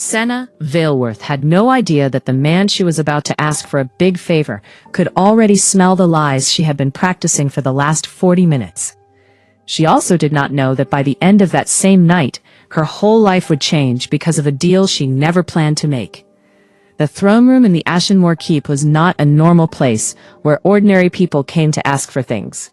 Senna Valeworth had no idea that the man she was about to ask for a big favor could already smell the lies she had been practicing for the last 40 minutes. She also did not know that by the end of that same night, her whole life would change because of a deal she never planned to make. The throne room in the Ashenmore Keep was not a normal place where ordinary people came to ask for things.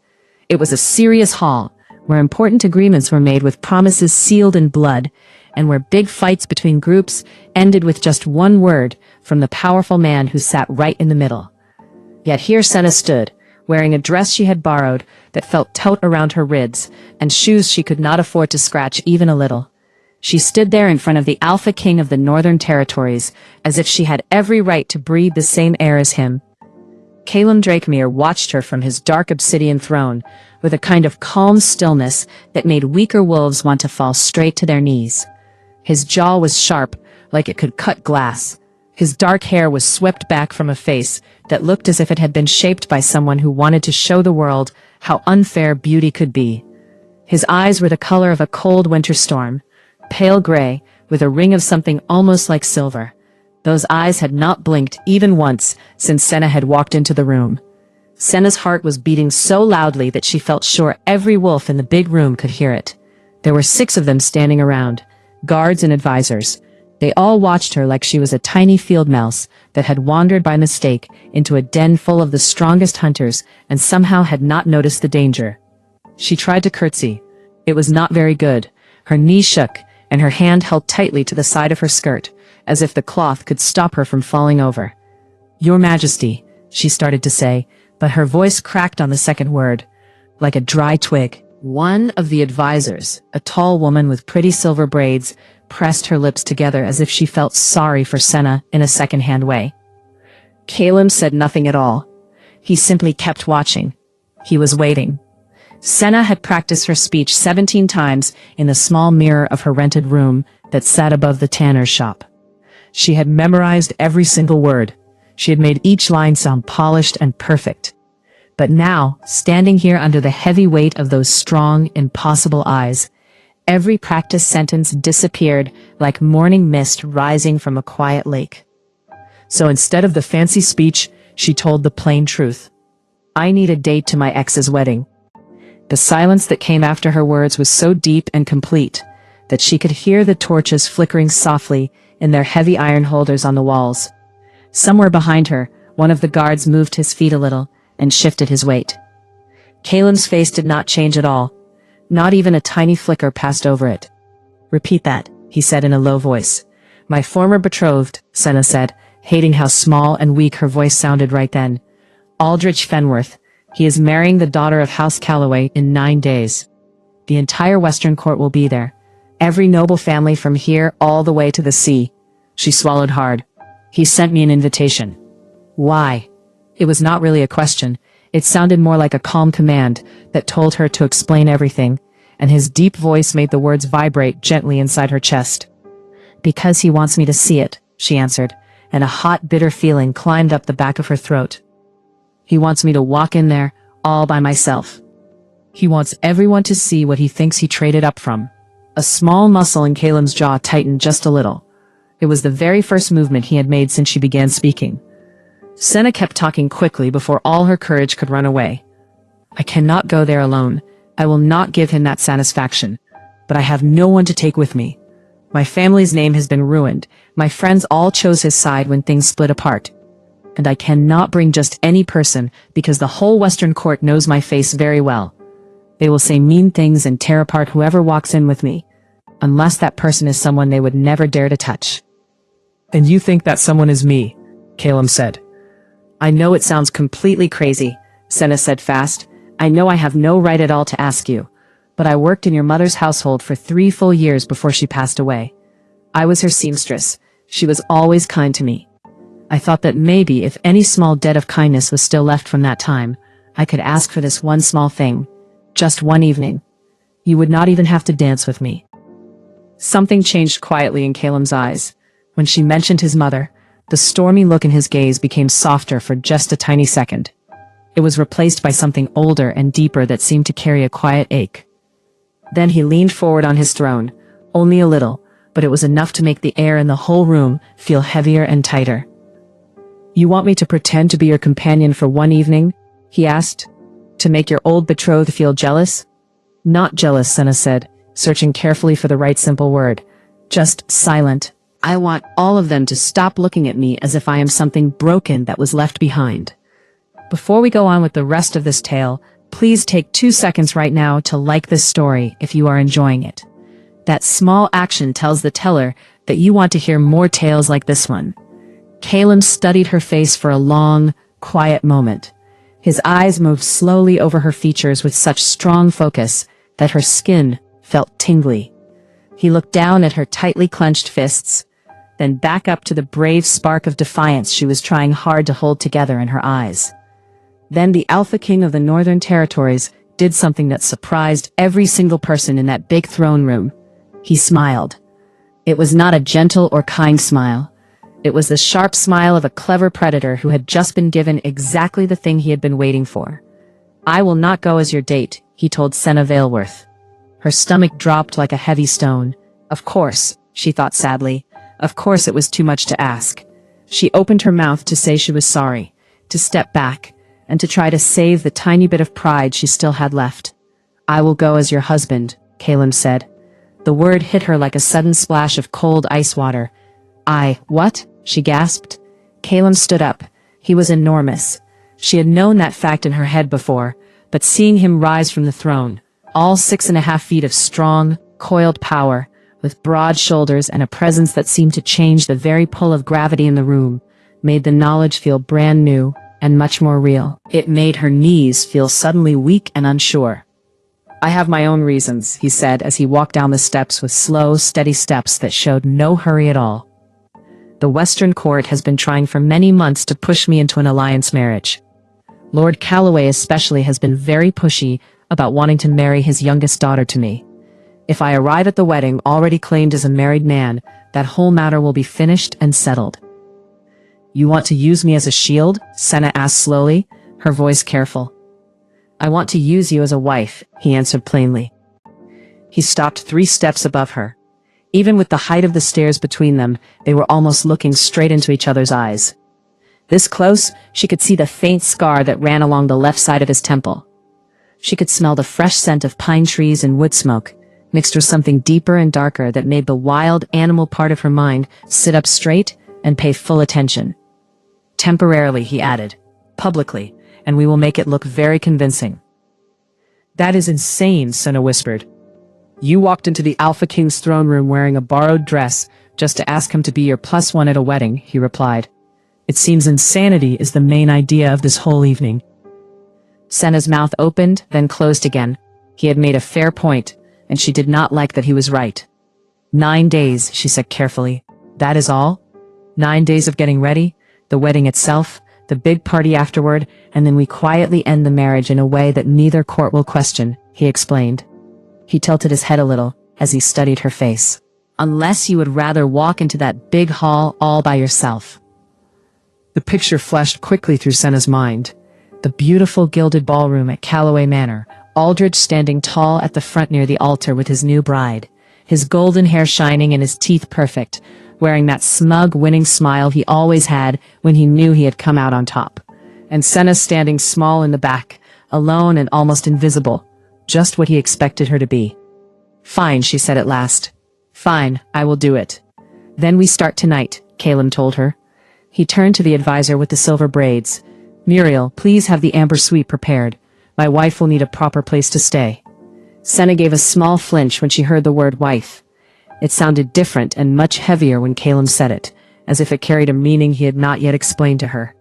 It was a serious hall, where important agreements were made with promises sealed in blood, and where big fights between groups ended with just one word from the powerful man who sat right in the middle. Yet here Senna stood, wearing a dress she had borrowed that felt taut around her ribs, and shoes she could not afford to scratch even a little. She stood there in front of the Alpha King of the Northern Territories, as if she had every right to breathe the same air as him. Calum Drakemere watched her from his dark obsidian throne, with a kind of calm stillness that made weaker wolves want to fall straight to their knees. His jaw was sharp, like it could cut glass. His dark hair was swept back from a face that looked as if it had been shaped by someone who wanted to show the world how unfair beauty could be. His eyes were the color of a cold winter storm, pale gray, with a ring of something almost like silver. Those eyes had not blinked even once since Senna had walked into the room. Senna's heart was beating so loudly that she felt sure every wolf in the big room could hear it. There were 6 of them standing around, guards and advisors. They all watched her like she was a tiny field mouse that had wandered by mistake into a den full of the strongest hunters and somehow had not noticed the danger. She tried to curtsy. It was not very good. Her knees shook, and her hand held tightly to the side of her skirt, as if the cloth could stop her from falling over. "Your Majesty," she started to say, but her voice cracked on the second word, like a dry twig. One of the advisors, a tall woman with pretty silver braids, pressed her lips together as if she felt sorry for Senna in a second-hand way. Calum said nothing at all. He simply kept watching. He was waiting. Senna had practiced her speech 17 times in the small mirror of her rented room that sat above the tanner's shop. She had memorized every single word. She had made each line sound polished and perfect. But now, standing here under the heavy weight of those strong, impossible eyes, every practiced sentence disappeared like morning mist rising from a quiet lake. So instead of the fancy speech, she told the plain truth. "I need a date to my ex's wedding." The silence that came after her words was so deep and complete that she could hear the torches flickering softly in their heavy iron holders on the walls. Somewhere behind her, one of the guards moved his feet a little and shifted his weight. Calum's face did not change at all. Not even a tiny flicker passed over it. "Repeat that," he said in a low voice. "My former betrothed," Senna said, hating how small and weak her voice sounded right then. "Aldrich Fenworth. He is marrying the daughter of House Calloway in 9 days. The entire Western Court will be there. Every noble family from here all the way to the sea." She swallowed hard. "He sent me an invitation." "Why?" It was not really a question. It sounded more like a calm command that told her to explain everything, and his deep voice made the words vibrate gently inside her chest. "Because he wants me to see it," she answered, and a hot, bitter feeling climbed up the back of her throat. "He wants me to walk in there, all by myself. He wants everyone to see what he thinks he traded up from." A small muscle in Calum's jaw tightened just a little. It was the very first movement he had made since she began speaking. Senna kept talking quickly before all her courage could run away. "I cannot go there alone. I will not give him that satisfaction. But I have no one to take with me. My family's name has been ruined. My friends all chose his side when things split apart. And I cannot bring just any person because the whole Western Court knows my face very well. They will say mean things and tear apart whoever walks in with me, unless that person is someone they would never dare to touch." "And you think that someone is me?" Calum said. "I know it sounds completely crazy," Senna said fast. "I know I have no right at all to ask you, but I worked in your mother's household for 3 full years before she passed away. I was her seamstress. She was always kind to me. I thought that maybe if any small debt of kindness was still left from that time, I could ask for this one small thing. Just one evening. You would not even have to dance with me." Something changed quietly in Calum's eyes. When she mentioned his mother, the stormy look in his gaze became softer for just a tiny second. It was replaced by something older and deeper that seemed to carry a quiet ache. Then he leaned forward on his throne, only a little, but it was enough to make the air in the whole room feel heavier and tighter. "You want me to pretend to be your companion for one evening?" he asked. "To make your old betrothed feel jealous?" "Not jealous," Senna said, searching carefully for the right simple word. "Just silent. I want all of them to stop looking at me as if I am something broken that was left behind." Before we go on with the rest of this tale, please take 2 seconds right now to like this story if you are enjoying it. That small action tells the teller that you want to hear more tales like this one. Caleb studied her face for a long, quiet moment. His eyes moved slowly over her features with such strong focus that her skin felt tingly. He looked down at her tightly clenched fists, then back up to the brave spark of defiance she was trying hard to hold together in her eyes. Then the Alpha King of the Northern Territories did something that surprised every single person in that big throne room. He smiled. It was not a gentle or kind smile. It was the sharp smile of a clever predator who had just been given exactly the thing he had been waiting for. "I will not go as your date," he told Senna Valeworth. Her stomach dropped like a heavy stone. Of course, she thought sadly. Of course it was too much to ask. She opened her mouth to say she was sorry, to step back, and to try to save the tiny bit of pride she still had left. "I will go as your husband," Caleb said. The word hit her like a sudden splash of cold ice water. What?" she gasped. Caleb stood up. He was enormous. She had known that fact in her head before, but seeing him rise from the throne, all 6.5 feet of strong, coiled power, with broad shoulders and a presence that seemed to change the very pull of gravity in the room, made the knowledge feel brand new and much more real. It made her knees feel suddenly weak and unsure. "I have my own reasons," he said as he walked down the steps with slow, steady steps that showed no hurry at all. "The Western Court has been trying for many months to push me into an alliance marriage. Lord Calloway especially has been very pushy about wanting to marry his youngest daughter to me. If I arrive at the wedding already claimed as a married man, that whole matter will be finished and settled." "You want to use me as a shield?" Senna asked slowly, her voice careful. "I want to use you as a wife," he answered plainly. He stopped 3 steps above her. Even with the height of the stairs between them, they were almost looking straight into each other's eyes. This close, she could see the faint scar that ran along the left side of his temple. She could smell the fresh scent of pine trees and wood smoke, mixed with something deeper and darker that made the wild animal part of her mind sit up straight and pay full attention. "Temporarily," he added, "publicly, and we will make it look very convincing." "That is insane," Senna whispered. "You walked into the Alpha King's throne room wearing a borrowed dress just to ask him to be your +1 at a wedding," he replied. "It seems insanity is the main idea of this whole evening." Senna's mouth opened, then closed again. He had made a fair point, and she did not like that he was right. 9 days, she said carefully. "That is all? 9 days of getting ready, the wedding itself, the big party afterward, and then we quietly end the marriage in a way that neither court will question," he explained. He tilted his head a little as he studied her face. "Unless you would rather walk into that big hall all by yourself." The picture flashed quickly through Senna's mind. The beautiful gilded ballroom at Calloway Manor, Aldridge standing tall at the front near the altar with his new bride, his golden hair shining and his teeth perfect, wearing that smug, winning smile he always had when he knew he had come out on top. And Senna standing small in the back, alone and almost invisible, just what he expected her to be. "Fine," she said at last. "Fine, I will do it." "Then we start tonight," Caleb told her. He turned to the advisor with the silver braids. "Muriel, please have the amber suite prepared. My wife will need a proper place to stay." Senna gave a small flinch when she heard the word wife. It sounded different and much heavier when Caleb said it, as if it carried a meaning he had not yet explained to her.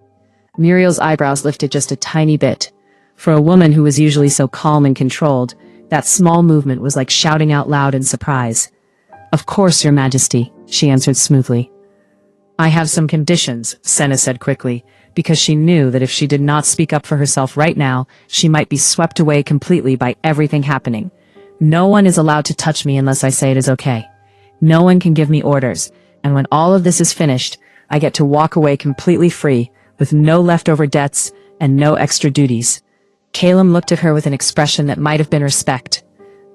Muriel's eyebrows lifted just a tiny bit. For a woman who was usually so calm and controlled, that small movement was like shouting out loud in surprise. "Of course, Your Majesty," she answered smoothly. "I have some conditions," Senna said quickly, because she knew that if she did not speak up for herself right now, she might be swept away completely by everything happening. "No one is allowed to touch me unless I say it is okay. No one can give me orders, and when all of this is finished, I get to walk away completely free, with no leftover debts and no extra duties." Caleb looked at her with an expression that might have been respect.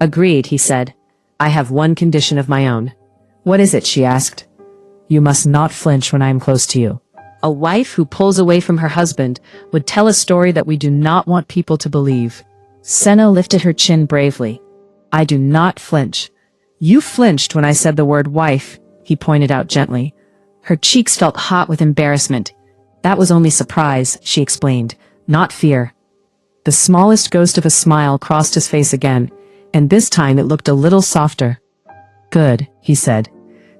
"Agreed," he said. "I have one condition of my own. What is it? She asked. You must not flinch when I am close to you. A wife who pulls away from her husband would tell a story that we do not want people to believe. Senna lifted her chin bravely. I do not flinch. You flinched when I said the word wife, he pointed out gently. Her cheeks felt hot with embarrassment. That was only surprise, she explained, not fear. The smallest ghost of a smile crossed his face again, and this time it looked a little softer. Good, he said.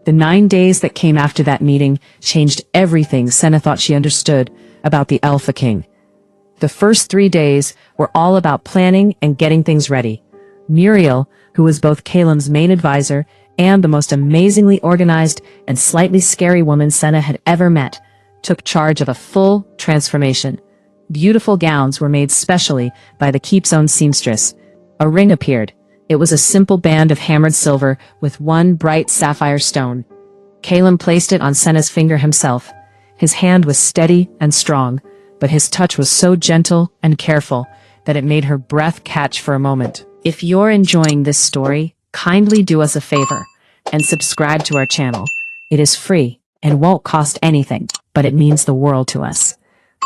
The 9 days that came after that meeting changed everything Senna thought she understood about the Alpha King. The first 3 days were all about planning and getting things ready. Muriel, who was both Caelim's main advisor and the most amazingly organized and slightly scary woman Senna had ever met, took charge of a full transformation. Beautiful gowns were made specially by the keep's own seamstress. A ring appeared. It was a simple band of hammered silver with one bright sapphire stone. Caelim placed it on Senna's finger himself. His hand was steady and strong, but his touch was so gentle and careful that it made her breath catch for a moment. If you're enjoying this story, kindly do us a favor and subscribe to our channel. It is free and won't cost anything, but it means the world to us.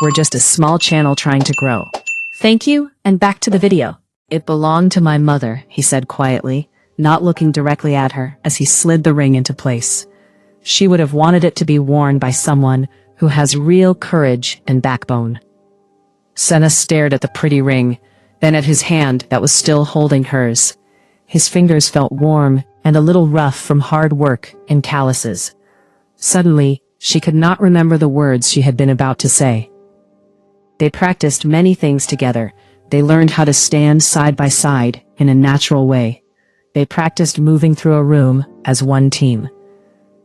We're just a small channel trying to grow. Thank you, and back to the video. It belonged to my mother, he said quietly, not looking directly at her as he slid the ring into place. She would have wanted it to be worn by someone who has real courage and backbone. Senna stared at the pretty ring, then at his hand that was still holding hers. His fingers felt warm and a little rough from hard work and calluses. Suddenly, she could not remember the words she had been about to say. They practiced many things together. They learned how to stand side by side in a natural way. They practiced moving through a room as one team.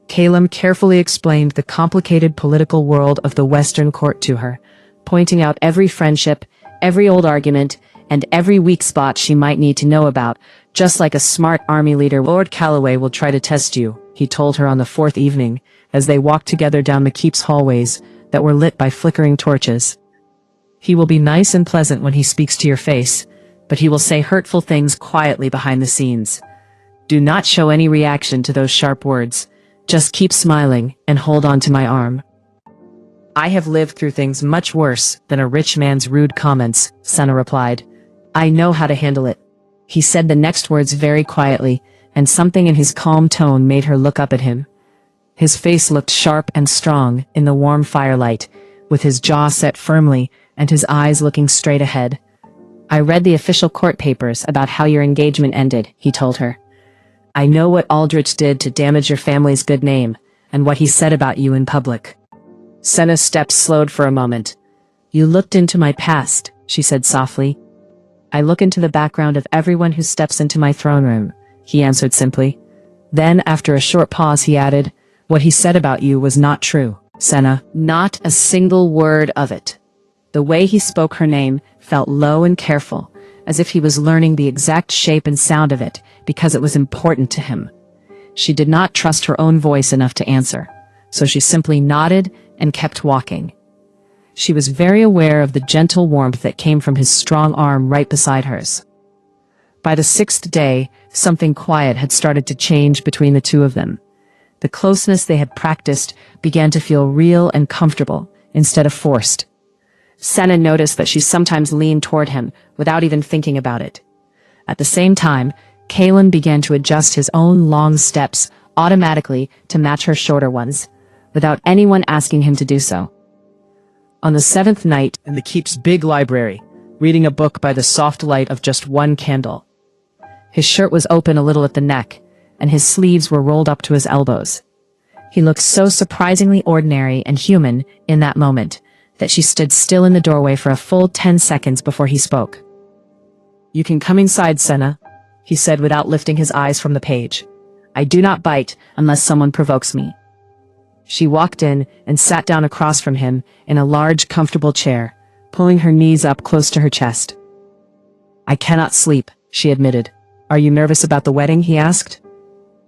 Caelim carefully explained the complicated political world of the Western court to her, pointing out every friendship, every old argument, and every weak spot she might need to know about, just like a smart army leader. Lord Calloway will try to test you, he told her on the 4th evening, as they walked together down the keep's hallways that were lit by flickering torches. He will be nice and pleasant when he speaks to your face, but he will say hurtful things quietly behind the scenes. Do not show any reaction to those sharp words. Just keep smiling and hold on to my arm. I have lived through things much worse than a rich man's rude comments, Senna replied. I know how to handle it. He said the next words very quietly, and something in his calm tone made her look up at him. His face looked sharp and strong in the warm firelight, with his jaw set firmly and his eyes looking straight ahead. I read the official court papers about how your engagement ended, he told her. I know what Aldrich did to damage your family's good name, and what he said about you in public. Senna's steps slowed for a moment. You looked into my past, she said softly. I look into the background of everyone who steps into my throne room, he answered simply. Then, after a short pause, he added, what he said about you was not true, Senna. Not a single word of it. The way he spoke her name felt low and careful, as if he was learning the exact shape and sound of it because it was important to him. She did not trust her own voice enough to answer, so she simply nodded and kept walking. She was very aware of the gentle warmth that came from his strong arm right beside hers. By the 6th day, something quiet had started to change between the two of them. The closeness they had practiced began to feel real and comfortable instead of forced. Senna noticed that she sometimes leaned toward him without even thinking about it. At the same time, Caelim began to adjust his own long steps automatically to match her shorter ones, without anyone asking him to do so. On the 7th night, in the keep's big library, reading a book by the soft light of just one candle. His shirt was open a little at the neck, and his sleeves were rolled up to his elbows. He looked so surprisingly ordinary and human in that moment, that she stood still in the doorway for a full 10 seconds before he spoke. You can come inside, Senna, he said without lifting his eyes from the page. I do not bite unless someone provokes me. She walked in and sat down across from him in a large, comfortable chair, pulling her knees up close to her chest. I cannot sleep, she admitted. Are you nervous about the wedding? He asked.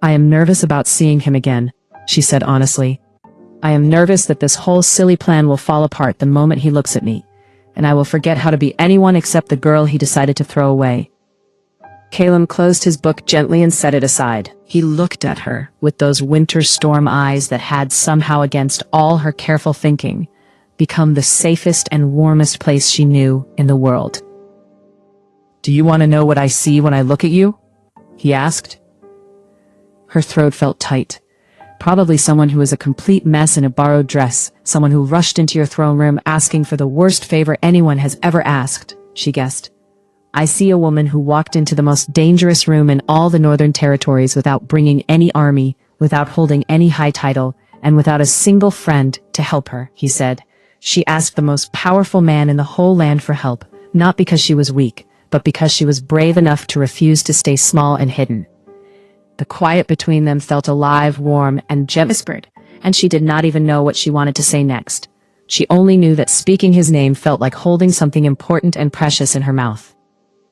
I am nervous about seeing him again, she said honestly. I am nervous that this whole silly plan will fall apart the moment he looks at me, and I will forget how to be anyone except the girl he decided to throw away. Caleb closed his book gently and set it aside. He looked at her with those winter storm eyes that had somehow, against all her careful thinking, become the safest and warmest place she knew in the world. "Do you want to know what I see when I look at you?" he asked. Her throat felt tight. Probably someone who was a complete mess in a borrowed dress, someone who rushed into your throne room asking for the worst favor anyone has ever asked, she guessed. "I see a woman who walked into the most dangerous room in all the Northern Territories without bringing any army, without holding any high title, and without a single friend to help her," he said. "She asked the most powerful man in the whole land for help, not because she was weak, but because she was brave enough to refuse to stay small and hidden." The quiet between them felt alive, warm, and Jem whispered, and she did not even know what she wanted to say next. She only knew that speaking his name felt like holding something important and precious in her mouth.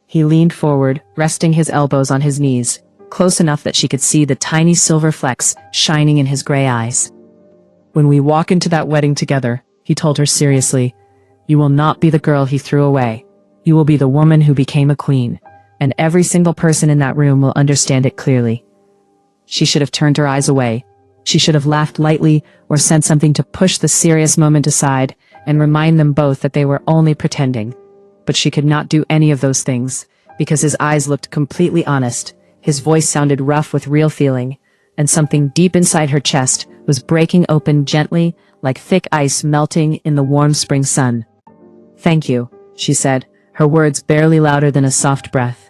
He leaned forward, resting his elbows on his knees, close enough that she could see the tiny silver flecks shining in his gray eyes. "When we walk into that wedding together," he told her seriously, "you will not be the girl he threw away. You will be the woman who became a queen, and every single person in that room will understand it clearly." She should have turned her eyes away. She should have laughed lightly or said something to push the serious moment aside and remind them both that they were only pretending. But she could not do any of those things, because his eyes looked completely honest, his voice sounded rough with real feeling, and something deep inside her chest was breaking open gently, like thick ice melting in the warm spring sun. "Thank you," she said, her words barely louder than a soft breath.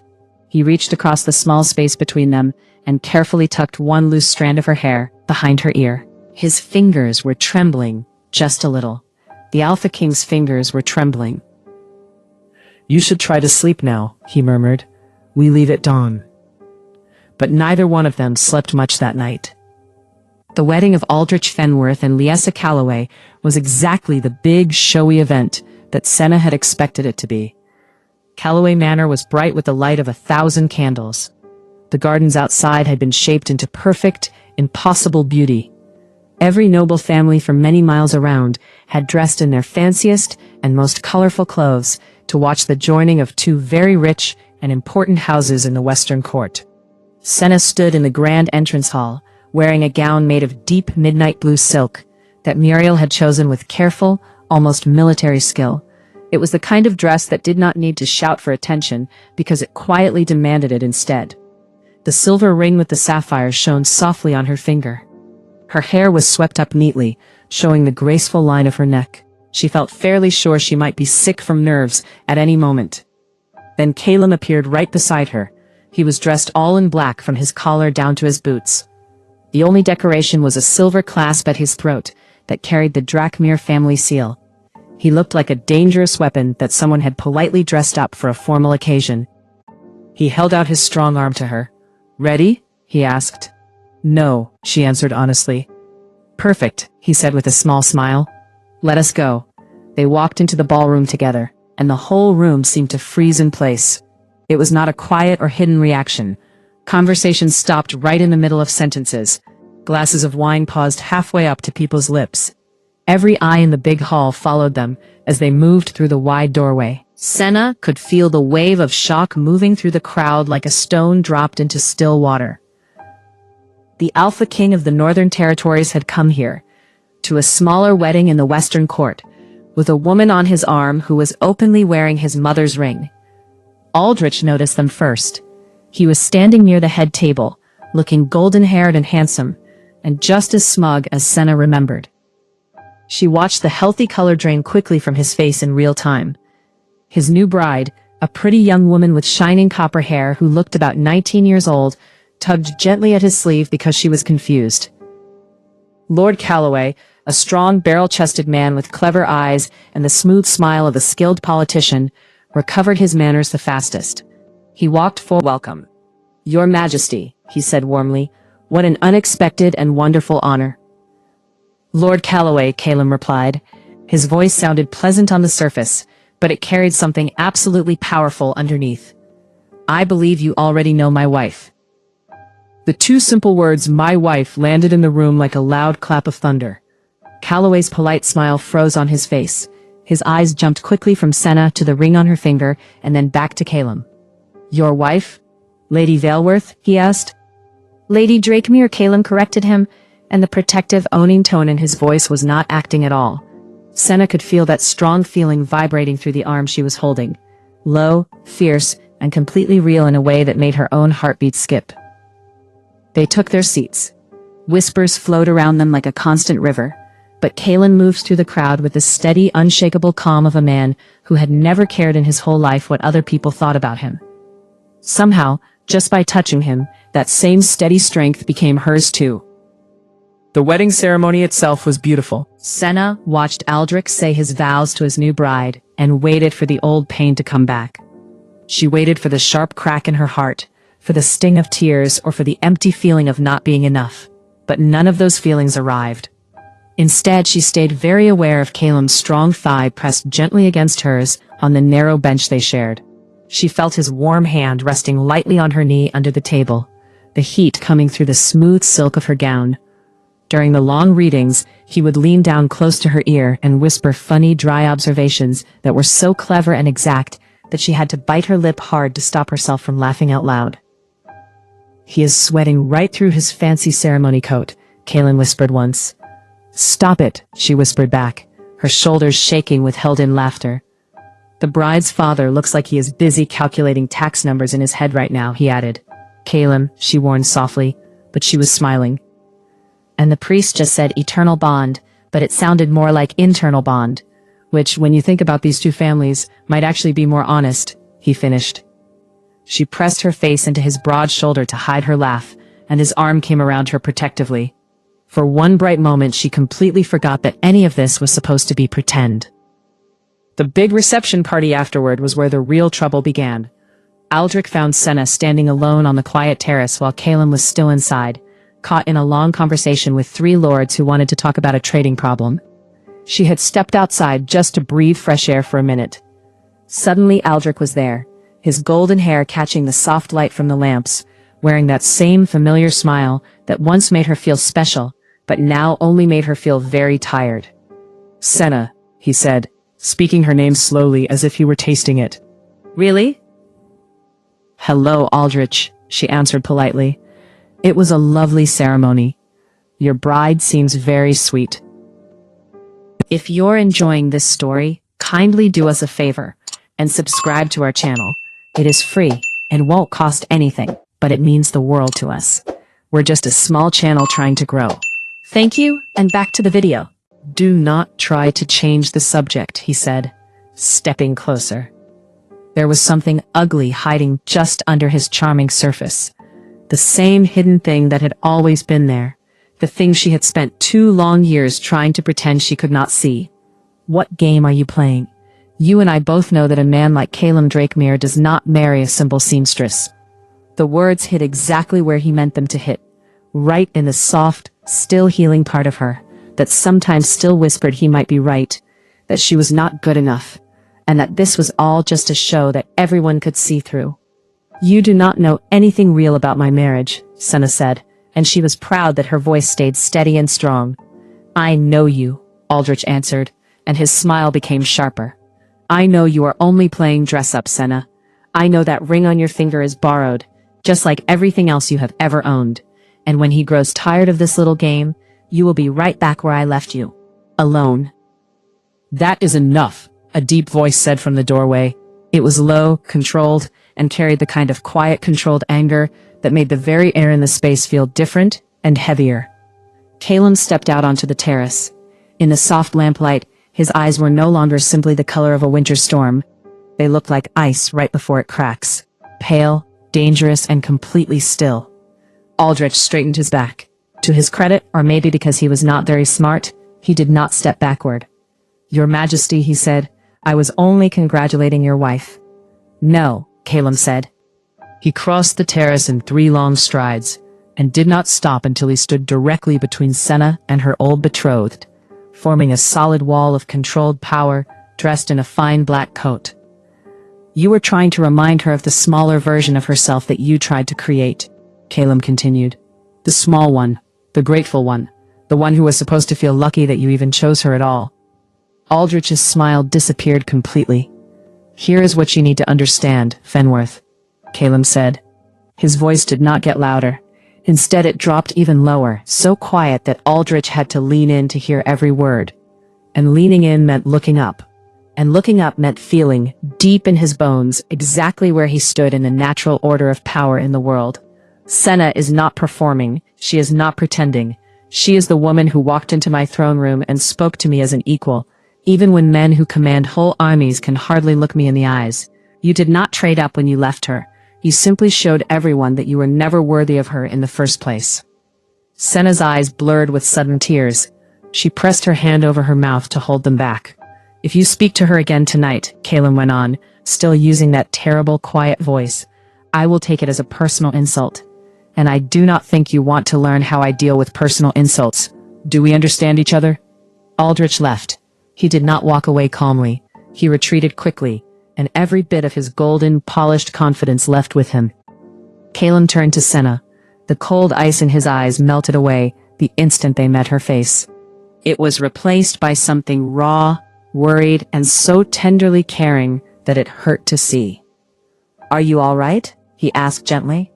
He reached across the small space between them and carefully tucked one loose strand of her hair behind her ear. His fingers were trembling, just a little. The Alpha King's fingers were trembling. "You should try to sleep now," he murmured. "We leave at dawn." But neither one of them slept much that night. The wedding of Aldrich Fenworth and Liesa Calloway was exactly the big, showy event that Senna had expected it to be. Calloway Manor was bright with the light of 1,000 candles. The gardens outside had been shaped into perfect, impossible beauty. Every noble family from many miles around had dressed in their fanciest and most colorful clothes to watch the joining of two very rich and important houses in the Western Court. Senna stood in the grand entrance hall, wearing a gown made of deep midnight blue silk that Muriel had chosen with careful, almost military skill. It was the kind of dress that did not need to shout for attention because it quietly demanded it instead. The silver ring with the sapphires shone softly on her finger. Her hair was swept up neatly, showing the graceful line of her neck. She felt fairly sure she might be sick from nerves at any moment. Then Caleb appeared right beside her. He was dressed all in black from his collar down to his boots. The only decoration was a silver clasp at his throat that carried the Drakmir family seal. He looked like a dangerous weapon that someone had politely dressed up for a formal occasion. He held out his strong arm to her. "Ready?" he asked. "No," she answered honestly. "Perfect," he said with a small smile. "Let us go." They walked into the ballroom together, and the whole room seemed to freeze in place. It was not a quiet or hidden reaction. Conversations stopped right in the middle of sentences. Glasses of wine paused halfway up to people's lips. Every eye in the big hall followed them as they moved through the wide doorway. Senna could feel the wave of shock moving through the crowd like a stone dropped into still water. The Alpha King of the Northern Territories had come here, to a smaller wedding in the Western Court, with a woman on his arm who was openly wearing his mother's ring. Aldrich noticed them first. He was standing near the head table, looking golden-haired and handsome, and just as smug as Senna remembered. She watched the healthy color drain quickly from his face in real time. His new bride, a pretty young woman with shining copper hair who looked about 19 years old, tugged gently at his sleeve because she was confused. Lord Calloway, a strong, barrel-chested man with clever eyes and the smooth smile of a skilled politician, recovered his manners the fastest. He walked forward. "Welcome, Your Majesty," he said warmly. "What an unexpected and wonderful honor." "Lord Calloway," Caleb replied. His voice sounded pleasant on the surface, but it carried something absolutely powerful underneath. "I believe you already know my wife." The two simple words, "my wife," landed in the room like a loud clap of thunder. Calloway's polite smile froze on his face. His eyes jumped quickly from Senna to the ring on her finger and then back to Caleb. "Your wife? Lady Valeworth? He asked. Lady Drakemere, Calum corrected him, and the protective, owning tone in his voice was not acting at all. Senna could feel that strong feeling vibrating through the arm she was holding. Low, fierce, and completely real in a way that made her own heartbeat skip. They took their seats. Whispers flowed around them like a constant river, but Calum moved through the crowd with the steady, unshakable calm of a man who had never cared in his whole life what other people thought about him. Somehow, just by touching him, that same steady strength became hers too. The wedding ceremony itself was beautiful. Senna watched Aldrich say his vows to his new bride and waited for the old pain to come back. She waited for the sharp crack in her heart, for the sting of tears, or for the empty feeling of not being enough. But none of those feelings arrived. Instead, she stayed very aware of Calum's strong thigh pressed gently against hers on the narrow bench they shared. She felt his warm hand resting lightly on her knee under the table, the heat coming through the smooth silk of her gown. During the long readings, he would lean down close to her ear and whisper funny, dry observations that were so clever and exact that she had to bite her lip hard to stop herself from laughing out loud. He is sweating right through his fancy ceremony coat, Calum whispered once. Stop it, she whispered back, her shoulders shaking with held-in laughter. The bride's father looks like he is busy calculating tax numbers in his head right now, he added. Calum, she warned softly, but she was smiling. And the priest just said eternal bond, but it sounded more like internal bond, which, when you think about these two families, might actually be more honest, he finished. She pressed her face into his broad shoulder to hide her laugh, and his arm came around her protectively. For one bright moment she completely forgot that any of this was supposed to be pretend. The big reception party afterward was where the real trouble began. Aldrich found Senna standing alone on the quiet terrace while Calum was still inside, caught in a long conversation with three lords who wanted to talk about a trading problem. She had stepped outside just to breathe fresh air for a minute. Suddenly Aldrich was there, his golden hair catching the soft light from the lamps, wearing that same familiar smile that once made her feel special, but now only made her feel very tired. Senna, he said, speaking her name slowly as if he were tasting it. Really? Hello, Aldrich, she answered politely. It was a lovely ceremony. Your bride seems very sweet. If you're enjoying this story, kindly do us a favor and subscribe to our channel. It is free and won't cost anything, but it means the world to us. We're just a small channel trying to grow. Thank you, and back to the video. Do not try to change the subject, he said, stepping closer. There was something ugly hiding just under his charming surface. The same hidden thing that had always been there. The thing she had spent 2 long years trying to pretend she could not see. What game are you playing? You and I both know that a man like Calum Drakemere does not marry a simple seamstress. The words hit exactly where he meant them to hit. Right in the soft, still healing part of her, that sometimes still whispered he might be right, that she was not good enough, and that this was all just a show that everyone could see through. You do not know anything real about my marriage, Senna said, and she was proud that her voice stayed steady and strong. I know you, Aldrich answered, and his smile became sharper. I know you are only playing dress-up, Senna. I know that ring on your finger is borrowed, just like everything else you have ever owned. And when he grows tired of this little game, you will be right back where I left you. Alone. That is enough, a deep voice said from the doorway. It was low, controlled, and carried the kind of quiet, controlled anger that made the very air in the space feel different and heavier. Calum stepped out onto the terrace. In the soft lamplight, his eyes were no longer simply the color of a winter storm. They looked like ice right before it cracks. Pale, dangerous, and completely still. Aldrich straightened his back. To his credit, or maybe because he was not very smart, he did not step backward. Your Majesty, he said, I was only congratulating your wife. No, Calum said. He crossed the terrace in 3 long strides, and did not stop until he stood directly between Senna and her old betrothed, forming a solid wall of controlled power, dressed in a fine black coat. You were trying to remind her of the smaller version of herself that you tried to create, Calum continued. The small one, the grateful one, the one who was supposed to feel lucky that you even chose her at all. Aldrich's smile disappeared completely. Here is what you need to understand, Fenworth, Calum said. His voice did not get louder. Instead, it dropped even lower, so quiet that Aldrich had to lean in to hear every word. And leaning in meant looking up. And looking up meant feeling, deep in his bones, exactly where he stood in the natural order of power in the world. Senna is not performing. She is not pretending. She is the woman who walked into my throne room and spoke to me as an equal, even when men who command whole armies can hardly look me in the eyes. You did not trade up when you left her. You simply showed everyone that you were never worthy of her in the first place. Senna's eyes blurred with sudden tears. She pressed her hand over her mouth to hold them back. If you speak to her again tonight, Caleb went on, still using that terrible, quiet voice, I will take it as a personal insult. And I do not think you want to learn how I deal with personal insults. Do we understand each other? Aldrich left. He did not walk away calmly. He retreated quickly, and every bit of his golden, polished confidence left with him. Caleb turned to Senna. The cold ice in his eyes melted away the instant they met her face. It was replaced by something raw, worried, and so tenderly caring that it hurt to see. Are you all right? He asked gently.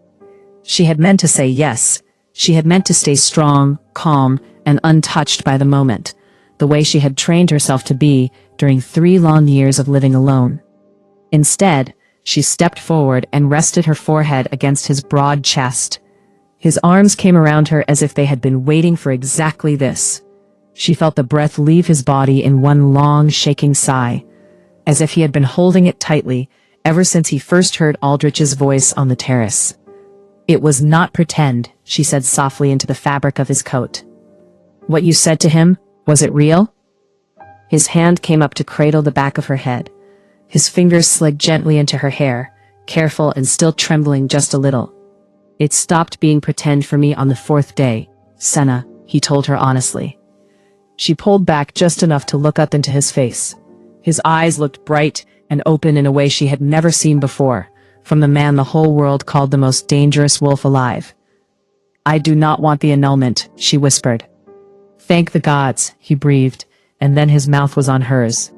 She had meant to say yes. She had meant to stay strong, calm, and untouched by the moment, the way she had trained herself to be during 3 long years of living alone. Instead, she stepped forward and rested her forehead against his broad chest. His arms came around her as if they had been waiting for exactly this. She felt the breath leave his body in one long, shaking sigh, as if he had been holding it tightly ever since he first heard Aldrich's voice on the terrace. It was not pretend, she said softly into the fabric of his coat. What you said to him, was it real? His hand came up to cradle the back of her head. His fingers slid gently into her hair, careful and still trembling just a little. It stopped being pretend for me on the 4th day, Senna, he told her honestly. She pulled back just enough to look up into his face. His eyes looked bright and open in a way she had never seen before, from the man the whole world called the most dangerous wolf alive. I do not want the annulment, she whispered. Thank the gods, he breathed, and then his mouth was on hers.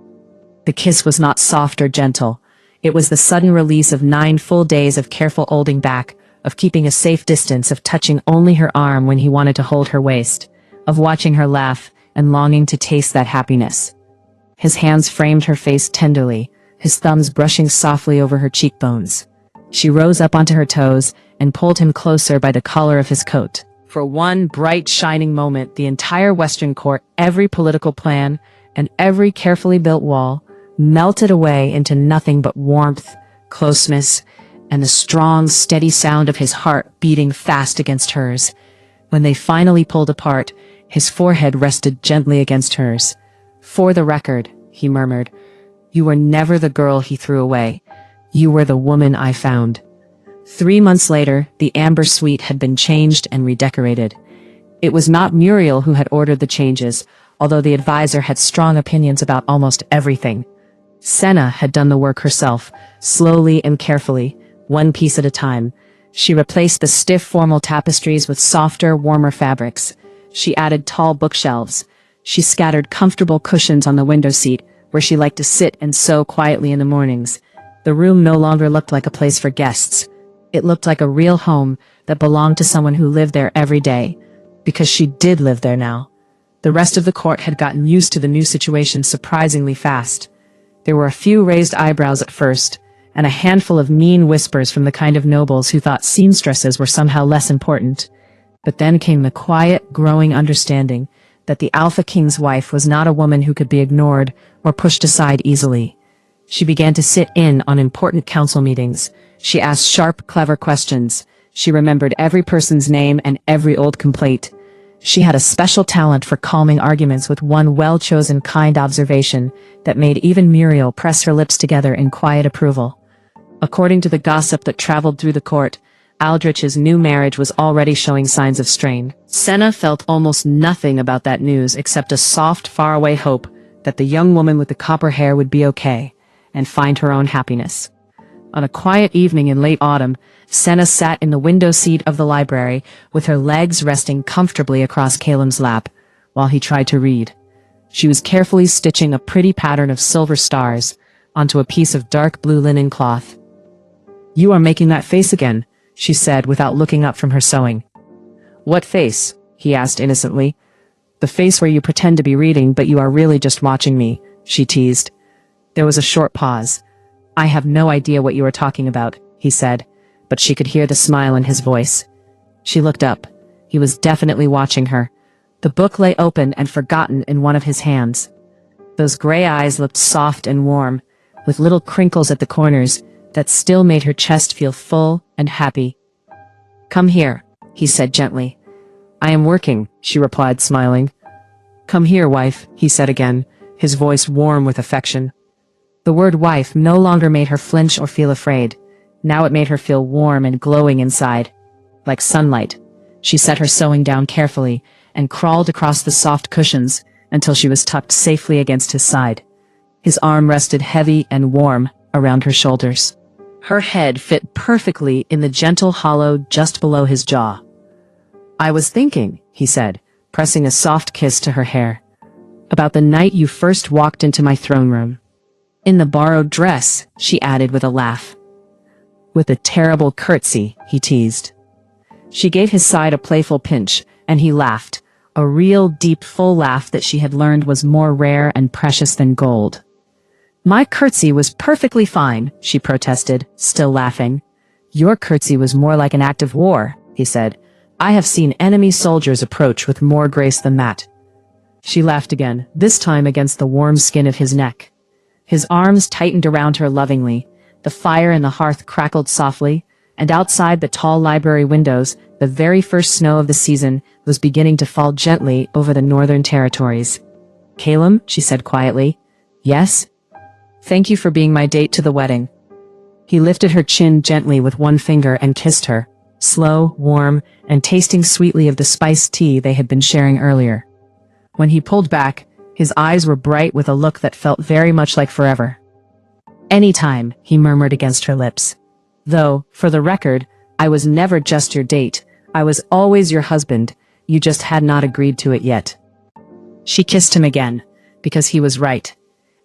The kiss was not soft or gentle. It was the sudden release of 9 full days of careful holding back, of keeping a safe distance, of touching only her arm when he wanted to hold her waist, of watching her laugh and longing to taste that happiness. His hands framed her face tenderly, his thumbs brushing softly over her cheekbones. She rose up onto her toes and pulled him closer by the collar of his coat. For one bright, shining moment, the entire Western Court, every political plan, and every carefully built wall melted away into nothing but warmth, closeness, and the strong, steady sound of his heart beating fast against hers. When they finally pulled apart, his forehead rested gently against hers. For the record, he murmured, you were never the girl he threw away. You were the woman I found. 3 months later, the Amber Suite had been changed and redecorated. It was not Muriel who had ordered the changes, although the advisor had strong opinions about almost everything. Senna had done the work herself, slowly and carefully, one piece at a time. She replaced the stiff, formal tapestries with softer, warmer fabrics. She added tall bookshelves. She scattered comfortable cushions on the window seat, where she liked to sit and sew quietly in the mornings. The room no longer looked like a place for guests. It looked like a real home that belonged to someone who lived there every day, because she did live there now. The rest of the court had gotten used to the new situation surprisingly fast. There were a few raised eyebrows at first, and a handful of mean whispers from the kind of nobles who thought seamstresses were somehow less important. But then came the quiet, growing understanding that the Alpha King's wife was not a woman who could be ignored or pushed aside easily. She began to sit in on important council meetings. She asked sharp, clever questions. She remembered every person's name and every old complaint. She had a special talent for calming arguments with one well-chosen kind observation that made even Muriel press her lips together in quiet approval. According to the gossip that traveled through the court, Aldrich's new marriage was already showing signs of strain. Senna felt almost nothing about that news except a soft, faraway hope that the young woman with the copper hair would be okay and find her own happiness. On a quiet evening in late autumn, Senna sat in the window seat of the library with her legs resting comfortably across Caleb's lap while he tried to read. She was carefully stitching a pretty pattern of silver stars onto a piece of dark blue linen cloth. "You are making that face again," she said without looking up from her sewing. What face? He asked innocently. The face where you pretend to be reading but you are really just watching me, she teased. There was a short pause. I have no idea what you are talking about, he said, but she could hear the smile in his voice. She looked up. He was definitely watching her. The book lay open and forgotten in one of his hands. Those gray eyes looked soft and warm, with little crinkles at the corners that still made her chest feel full and happy. Come here, he said gently. I am working, she replied, smiling. Come here, wife, he said again, his voice warm with affection. The word wife no longer made her flinch or feel afraid. Now it made her feel warm and glowing inside. Like sunlight. She set her sewing down carefully and crawled across the soft cushions until she was tucked safely against his side. His arm rested heavy and warm around her shoulders. Her head fit perfectly in the gentle hollow just below his jaw. I was thinking, he said, pressing a soft kiss to her hair, about the night you first walked into my throne room. In the borrowed dress, she added with a laugh. With a terrible curtsy, he teased. She gave his side a playful pinch, and he laughed, a real deep full laugh that she had learned was more rare and precious than gold. My curtsy was perfectly fine, she protested, still laughing. Your curtsy was more like an act of war, he said. I have seen enemy soldiers approach with more grace than that. She laughed again, this time against the warm skin of his neck. His arms tightened around her lovingly, the fire in the hearth crackled softly, and outside the tall library windows, the very first snow of the season was beginning to fall gently over the northern territories. Calum, she said quietly. Yes? Thank you for being my date to the wedding. He lifted her chin gently with one finger and kissed her, slow, warm, and tasting sweetly of the spiced tea they had been sharing earlier. When he pulled back, his eyes were bright with a look that felt very much like forever. Anytime, he murmured against her lips. Though, for the record, I was never just your date. I was always your husband. You just had not agreed to it yet. She kissed him again, because he was right,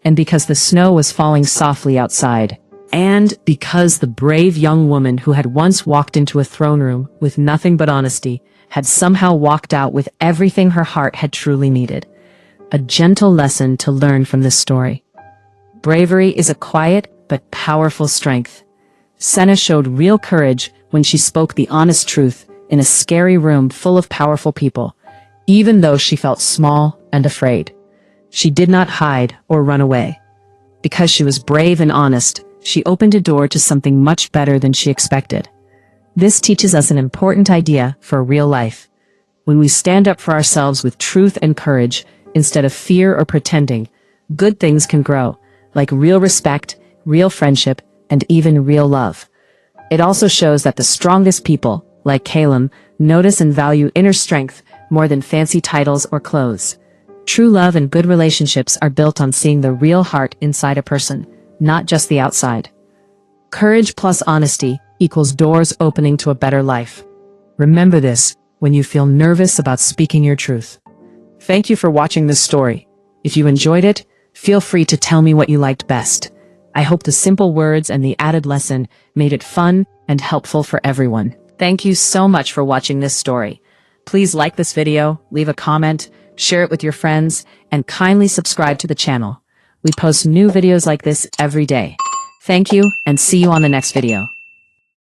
and because the snow was falling softly outside, and because the brave young woman who had once walked into a throne room with nothing but honesty had somehow walked out with everything her heart had truly needed. A gentle lesson to learn from this story. Bravery is a quiet but powerful strength. Senna showed real courage when she spoke the honest truth in a scary room full of powerful people, even though she felt small and afraid. She did not hide or run away. Because she was brave and honest, she opened a door to something much better than she expected. This teaches us an important idea for real life. When we stand up for ourselves with truth and courage, instead of fear or pretending, good things can grow, like real respect, real friendship, and even real love. It also shows that the strongest people, like Calum, notice and value inner strength more than fancy titles or clothes. True love and good relationships are built on seeing the real heart inside a person, not just the outside. Courage plus honesty equals doors opening to a better life. Remember this when you feel nervous about speaking your truth. Thank you for watching this story. If you enjoyed it, feel free to tell me what you liked best. I hope the simple words and the added lesson made it fun and helpful for everyone. Thank you so much for watching this story. Please like this video, leave a comment, share it with your friends, and kindly subscribe to the channel. We post new videos like this every day. Thank you, and see you on the next video.